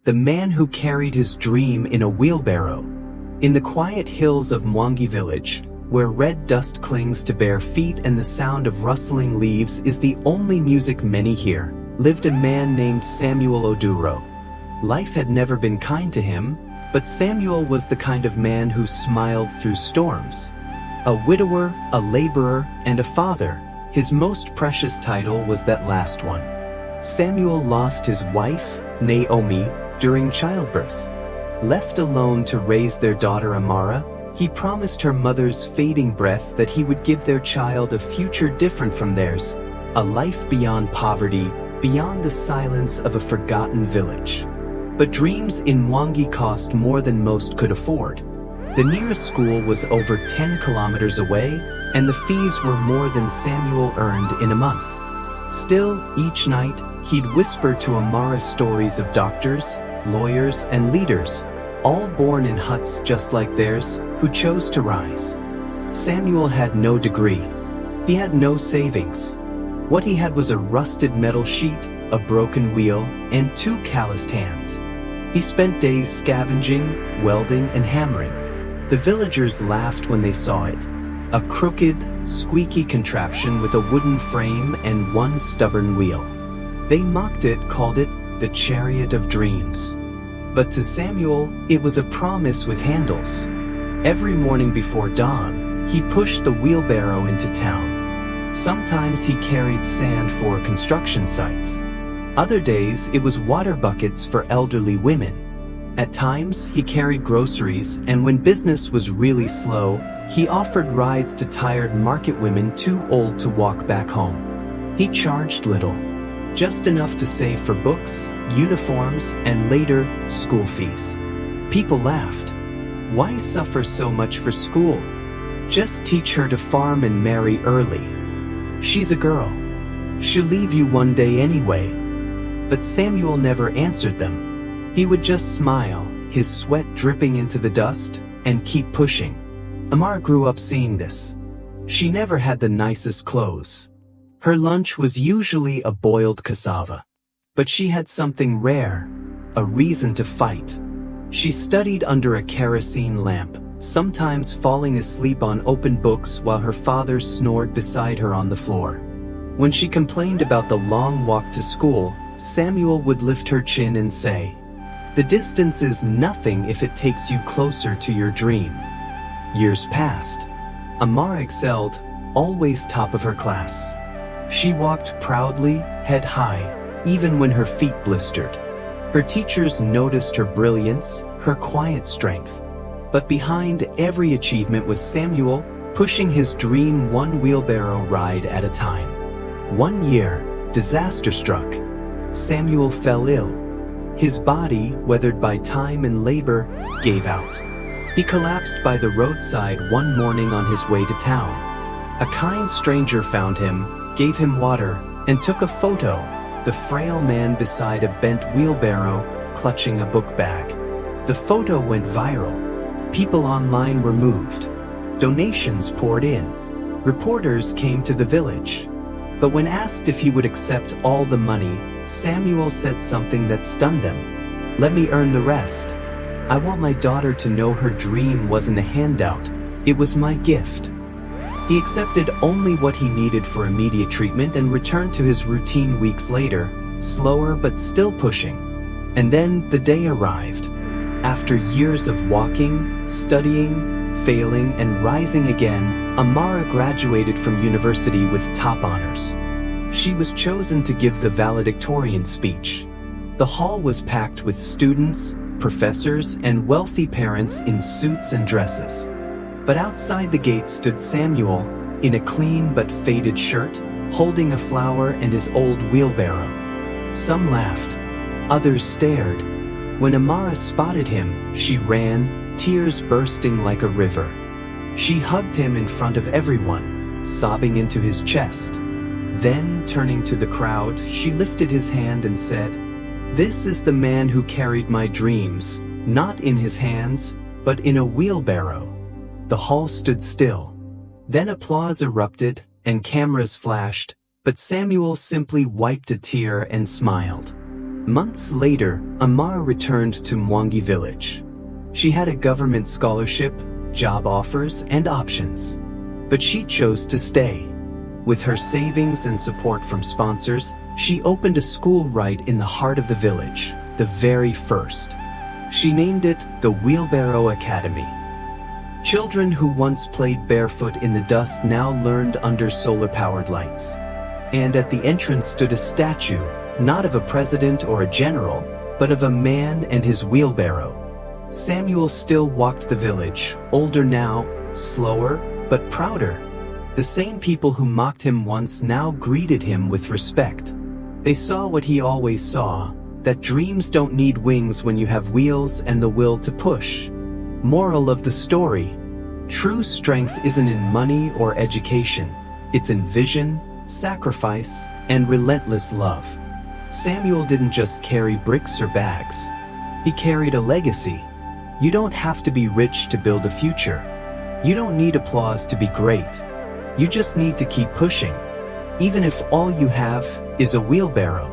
the man who carried his dream in a wheelbarrow. In the quiet hills of Mwangi village, where red dust clings to bare feet and the sound of rustling leaves is the only music many hear, lived a man named Samuel Oduro. Life had never been kind to him, but Samuel was the kind of man who smiled through storms. A widower, a laborer, and a father, his most precious title was that last one. Samuel lost his wife, Naomi, during childbirth. Left alone to raise their daughter Amara, he promised her mother's fading breath that he would give their child a future different from theirs, a life beyond poverty, beyond the silence of a forgotten village. But dreams in Mwangi cost more than most could afford. The nearest school was over 10 kilometers away, and the fees were more than Samuel earned in a month. Still, each night, he'd whisper to Amara stories of doctors, lawyers, and leaders, all born in huts just like theirs, who chose to rise. Samuel had no degree. He had no savings. What he had was a rusted metal sheet, a broken wheel, and 2 calloused hands. He spent days scavenging, welding, and hammering. The villagers laughed when they saw it. A crooked, squeaky contraption with a wooden frame and 1 stubborn wheel. They mocked it, called it the chariot of dreams. But to Samuel, it was a promise with handles. Every morning before dawn, he pushed the wheelbarrow into town. Sometimes he carried sand for construction sites. Other days, it was water buckets for elderly women. At times, he carried groceries, and when business was really slow, he offered rides to tired market women too old to walk back home. He charged little, just enough to save for books, uniforms, and later, school fees. People laughed. Why suffer so much for school? Just teach her to farm and marry early. She's a girl. She'll leave you one day anyway. But Samuel never answered them. He would just smile, his sweat dripping into the dust, and keep pushing. Amara grew up seeing this. She never had the nicest clothes. Her lunch was usually a boiled cassava. But she had something rare, a reason to fight. She studied under a kerosene lamp, sometimes falling asleep on open books while her father snored beside her on the floor. When she complained about the long walk to school, Samuel would lift her chin and say, "The distance is nothing if it takes you closer to your dream." Years passed. Amara excelled, always top of her class. She walked proudly, head high, even when her feet blistered. Her teachers noticed her brilliance, her quiet strength. But behind every achievement was Samuel, pushing his dream 1 wheelbarrow ride at a time. One year, disaster struck. Samuel fell ill. His body, weathered by time and labor, gave out. He collapsed by the roadside one morning on his way to town. A kind stranger found him, gave him water, and took a photo, the frail man beside a bent wheelbarrow, clutching a book bag. The photo went viral. People online were moved. Donations poured in. Reporters came to the village. But when asked if he would accept all the money, Samuel said something that stunned them. "Let me earn the rest. I want my daughter to know her dream wasn't a handout, it was my gift." He accepted only what he needed for immediate treatment and returned to his routine weeks later, slower but still pushing. And then the day arrived. After years of walking, studying, failing, and rising again, Amara graduated from university with top honors. She was chosen to give the valedictorian speech. The hall was packed with students, professors, and wealthy parents in suits and dresses. But outside the gate stood Samuel, in a clean but faded shirt, holding a flower and his old wheelbarrow. Some laughed, others stared. When Amara spotted him, she ran, tears bursting like a river. She hugged him in front of everyone, sobbing into his chest. Then, turning to the crowd, she lifted his hand and said, "This is the man who carried my dreams, not in his hands, but in a wheelbarrow." The hall stood still. Then applause erupted, and cameras flashed, but Samuel simply wiped a tear and smiled. Months later, Amara returned to Mwangi village. She had a government scholarship, job offers, and options. But she chose to stay. With her savings and support from sponsors, she opened a school right in the heart of the village, the very first. She named it the Wheelbarrow Academy. Children who once played barefoot in the dust now learned under solar-powered lights. And at the entrance stood a statue, not of a president or a general, but of a man and his wheelbarrow. Samuel still walked the village, older now, slower, but prouder. The same people who mocked him once now greeted him with respect. They saw what he always saw, that dreams don't need wings when you have wheels and the will to push. Moral of the story: true strength isn't in money or education. It's in vision, sacrifice, and relentless love. Samuel didn't just carry bricks or bags. He carried a legacy. You don't have to be rich to build a future. You don't need applause to be great. You just need to keep pushing, even if all you have is a wheelbarrow.